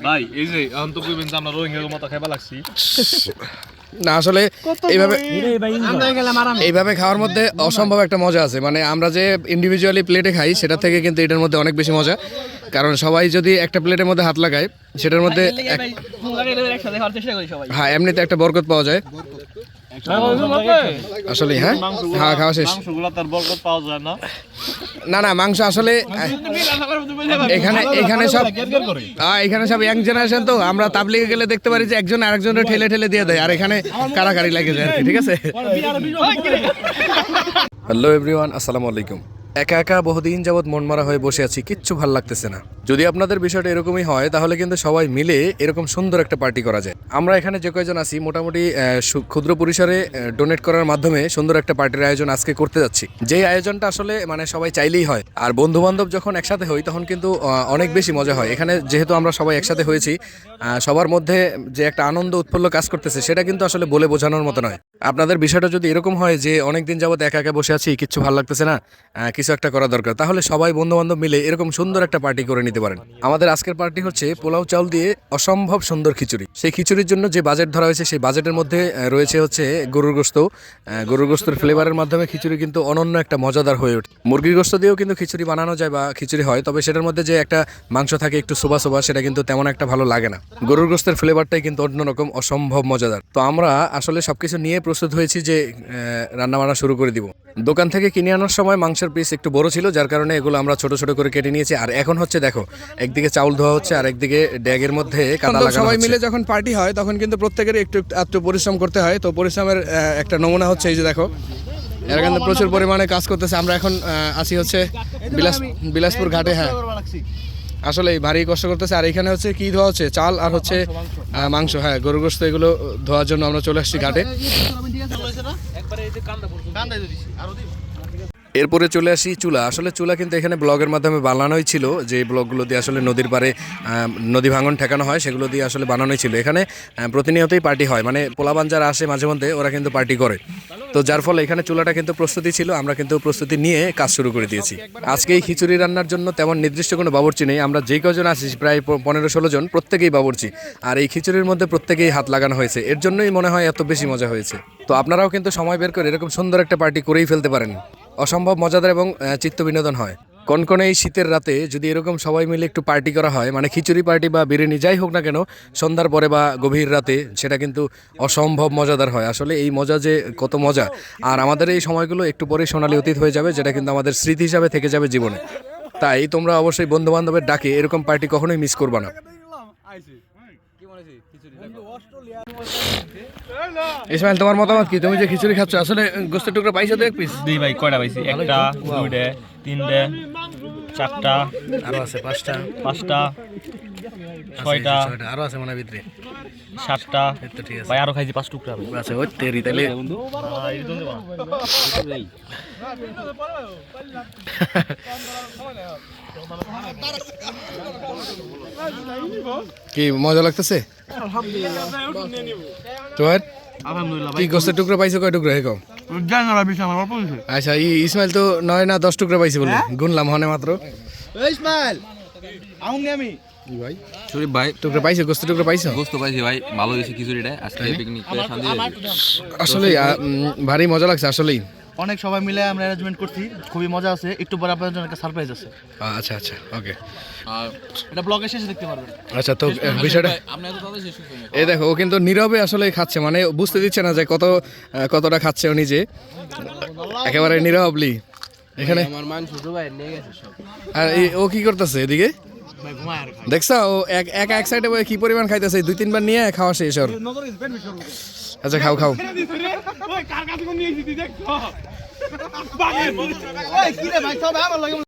ভাই এই যে এখন তো কইবেন যে আমরা রোহিঙ্গার মতো খাইবা লাগছি না আসলে এইভাবে খাওয়ার মধ্যে অসম্ভব একটা মজা আছে, মানে আমরা যে ইন্ডিভিজুয়ালি প্লেটে খাই সেটা থেকে কিন্তু এটার মধ্যে অনেক বেশি মজা, কারণ সবাই যদি একটা প্লেটের মধ্যে হাত লাগায় সেটার মধ্যে হ্যাঁ এমনিতে একটা বরকত পাওয়া যায় আসলে। হ্যাঁ হ্যাঁ খাওয়া শেষ। না না মাংস আসলে এখানে সব ইয়াং জেনারেশন, তো আমরা তাবলিগে গেলে দেখতে পারি যে একজন আরেকজনের ঠেলে ঠেলে দিয়ে দেয়, আর এখানে কারাকারি লাগে যায় আর কি। ঠিক আছে, হ্যালো এভরিওয়ান, আসসালামু আলাইকুম। একা একা বহুদিন যাবৎ মনমারা হয়ে বসে আছি, কিচ্ছু ভাল লাগতেছে না। যদি আপনাদের বিষয়টা এরকমই হয় তাহলে কিন্তু সবাই মিলে এরকম সুন্দর একটা পার্টি করা যায়। আমরা এখানে যে কয়জন আছি মোটামুটি ক্ষুদ্র পরিসরে ডোনেট করার মাধ্যমে সুন্দর একটা পার্টির আয়োজন আজকে করতে যাচ্ছি। যে আয়োজনটা আসলে মানে সবাই চাইলেই হয়, আর বন্ধু বান্ধব যখন একসাথে হই তখন কিন্তু অনেক বেশি মজা হয়। এখানে যেহেতু আমরা সবাই একসাথে হয়েছি, সবার মধ্যে যে একটা আনন্দ উৎফুল্ল কাজ করতেছে সেটা কিন্তু আসলে বলে বোঝানোর মতো নয়। আপনাদের বিষয়টা যদি এরকম হয় যে অনেকদিন যাবৎ একা একা বসে আছি, কিচ্ছু ভালো লাগতেছে না, কিছু একটা করা দরকার, তাহলে সবাই বন্ধু বান্ধব মিলে এরকম সুন্দর একটা পার্টি করে নিতে পারেন। আমাদের আজকের পার্টি হচ্ছে পোলাও চাউল দিয়ে অসম্ভব সুন্দর খিচুড়ি। সেই খিচুড়ির জন্য যে বাজেট ধরা হয়েছে সেই বাজেটের মধ্যে রয়েছে হচ্ছে গরুর গোস্ত। গরুর গোস্তের ফ্লেভারের মাধ্যমে খিচুড়ি কিন্তু অনন্য একটা মজাদার হয়ে ওঠে। মুরগির গোস্ত দিয়েও কিন্তু খিচুড়ি বানানো যায় বা খিচুড়ি হয়, তবে সেটার মধ্যে যে একটা মাংস থাকে একটু সোবা সোবা, সেটা কিন্তু তেমন একটা ভালো লাগে না। গরুর গোস্তের ফ্লেভারটাই কিন্তু অন্যরকম, অসম্ভব মজাদার। তো আমরা আসলে সবকিছু নিয়ে প্রস্তুত হয়েছি যে রান্না বান্না শুরু করে দিব। দোকান থেকে কিনে আনার সময় মাংসের পিস একটু বড় ছিল, যার কারণে এগুলো আমরা ছোট ছোট করে কেটে নিয়েছি। আর এখন হচ্ছে দেখো, একদিকে চাউল ধোয়া হচ্ছে আর একদিকে ড্যাগের মধ্যে কাদা লাগানো হচ্ছে। সবাই মিলে যখন পার্টি হয় তখন কিন্তু প্রত্যেকের একটু পরিশ্রম করতে হয়। তো পরিশ্রমের একটা নমুনা হচ্ছে এই যে দেখো, এরা কিন্তু প্রচুর পরিমাণে কাজ করতেছে। আমরা এখন আসি হচ্ছে বিলাসপুর ঘাটে। হ্যাঁ আসলে ভারী কষ্ট করতেছে। আর এখানে হচ্ছে কি ধোয়া হচ্ছে, চাল আর হচ্ছে মাংস, হ্যাঁ গরুর গোশত, এগুলো ধোয়ার জন্য আমরা চলে আসছি ঘাটে। এরপরে চলে আসি চুলা। আসলে চুলা কিন্তু এখানে ব্লগের মাধ্যমে বানানোই ছিল, যে ব্লগগুলো দিয়ে আসলে নদীর পাড়ে নদী ভাঙন ঠেকানো হয় সেগুলো দিয়ে আসলে বানানোই ছিল। এখানে প্রতিনিয়তই পার্টি হয়, মানে পোলাবান যারা আসে মাঝে মধ্যে ওরা কিন্তু পার্টি করে। তো যার ফলে এখানে চুলাটা কিন্তু প্রস্তুতি ছিল, আমরা কিন্তু প্রস্তুতি নিয়ে কাজ শুরু করে দিয়েছি। আজকে এই খিচুড়ি রান্নার জন্য তেমন নির্দিষ্ট কোনো বাবুর্চি নেই, আমরা যেই কজন আছি প্রায় 15-16 জন, প্রত্যেকেই বাবুর্চি। আর এই খিচুড়ির মধ্যে প্রত্যেকেই হাত লাগানো হয়েছে, এর জন্যই মনে হয় এত বেশি মজা হয়েছে। তো আপনারাও কিন্তু সময় বের করে এরকম সুন্দর একটা পার্টি করেই ফেলতে পারেন, অসম্ভব মজাদার এবং চিত্ত বিনোদন হয়। কনকনে এই শীতের রাতে যদি এরকম সবাই মিলে একটু পার্টি করা হয়, মানে খিচুড়ি পার্টি বা বিরিয়ানি যাই হোক না কেন, সন্ধ্যার পরে বা গভীর রাতে, সেটা কিন্তু অসম্ভব মজাদার হয়। আসলে এই মজা যে কত মজা, আর আমাদের এই সময়গুলো একটু পরে সোনালি অতীত হয়ে যাবে, যেটা কিন্তু আমাদের স্মৃতি হিসাবে থেকে যাবে জীবনে। তাই তোমরা অবশ্যই বন্ধু বান্ধবের ডাকে এরকম পার্টি কখনোই মিস করবা না। ইসমাইল, তোমার মতামত কি? তুমি যে খিচুড়ি খাচ্ছ, আসলে গোস্তের টুকরা পাইছো তো এক পিস? দুই ভাই কয়টা পাইছি? একটা, দুইটা, তিনটা, চারটা, আরো আছে পাঁচটা, ছয়টা, আরো আছে মনে ভিতরে, সাতটা। ঠিক আছে ভাই আরো খাইছি 5 টুকরা আছে। ওই তেরি তাইলে কি মজা লাগতেছে তোমার? কি গোস্তের টুকরা পাইছো? কয় টুকরা হেকম? আচ্ছা, ইসমাইল তো 9 না 10 টুকরা পাইছে বলে গুনলাম হনে মাত্র। ইসমাইল আমি ভাই শরীফ ভাই টুকরা পাইছো? গোস্তের টুকরা পাইছো? গোস্ত পাইছি ভাই, ভালো হয়েছে খিচুড়িটা। আজকে পিকনিক করে শান্তি আসলে ভারী মজা লাগছে আসলেই। অনেক সবাই মিলে আমরা অ্যারেঞ্জমেন্ট করছি, খুবই মজা আছে। একটু পরে আপনাদের জন্য একটা সারপ্রাইজ আছে। আচ্ছা আচ্ছা ওকে, আর এটা ব্লগের শেষে দেখতে পারবেন। আচ্ছা, তো বিষয়টা এই দেখো, ও কিন্তু নীরবে আসলে খাচ্ছে, মানে বুঝতে দিচ্ছে না যে কতটা খাচ্ছে ও নিজে, একেবারে নীরবলি এখানে। আর ও কি করতেছে এদিকে দেখছা? ও এক সাইডে কি পরিমাণ খাইতেছে, 2-3 বার নিয়ে খাওয়া শেষ ওর। আচ্ছা খাও খাও।